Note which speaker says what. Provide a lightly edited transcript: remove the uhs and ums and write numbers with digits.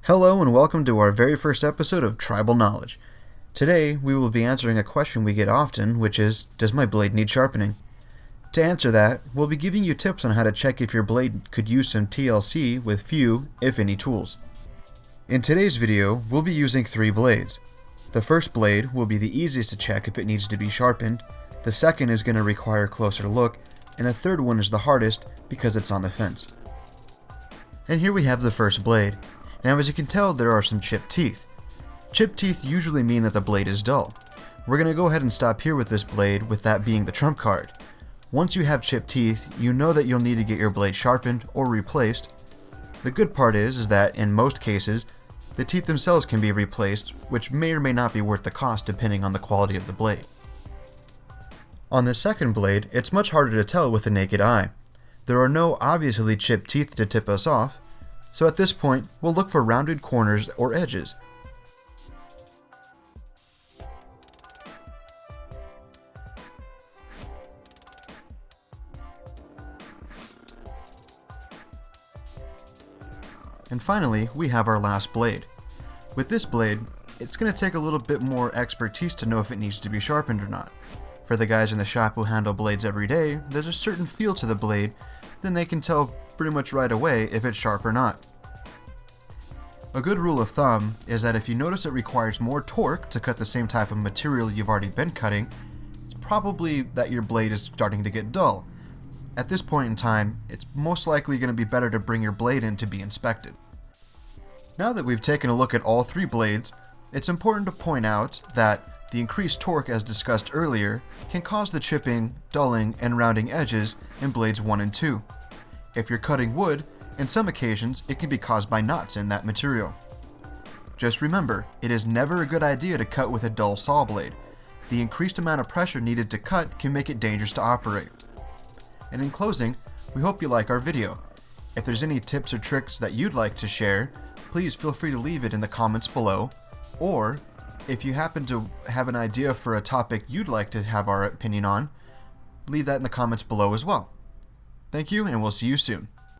Speaker 1: Hello and welcome to our very first episode of Tribal Knowledge. Today we will be answering a question we get often, which is, does my blade need sharpening? To answer that, we'll be giving you tips on how to check if your blade could use some TLC with few, if any, tools. In today's video, we'll be using 3 blades. The first blade will be the easiest to check if it needs to be sharpened, the second is going to require a closer look, and the third one is the hardest because it's on the fence. And here we have the first blade. Now as you can tell, there are some chipped teeth. Chipped teeth usually mean that the blade is dull. We're going to go ahead and stop here with this blade, with that being the trump card. Once you have chipped teeth, you know that you'll need to get your blade sharpened or replaced. The good part is that in most cases, the teeth themselves can be replaced, which may or may not be worth the cost depending on the quality of the blade. On the second blade, it's much harder to tell with the naked eye. There are no obviously chipped teeth to tip us off, so at this point, we'll look for rounded corners or edges. And finally, we have our last blade. With this blade, it's going to take a little bit more expertise to know if it needs to be sharpened or not. For the guys in the shop who handle blades every day, there's a certain feel to the blade, then they can tell pretty much right away if it's sharp or not. A good rule of thumb is that if you notice it requires more torque to cut the same type of material you've already been cutting, it's probably that your blade is starting to get dull. At this point in time, it's most likely going to be better to bring your blade in to be inspected. Now that we've taken a look at all 3 blades, it's important to point out that the increased torque, as discussed earlier, can cause the chipping, dulling, and rounding edges in blades 1 and 2. If you're cutting wood, in some occasions it can be caused by knots in that material. Just remember, it is never a good idea to cut with a dull saw blade. The increased amount of pressure needed to cut can make it dangerous to operate. And in closing, we hope you like our video. If there's any tips or tricks that you'd like to share, please feel free to leave it in the comments below, or if you happen to have an idea for a topic you'd like to have our opinion on, leave that in the comments below as well. Thank you, and we'll see you soon.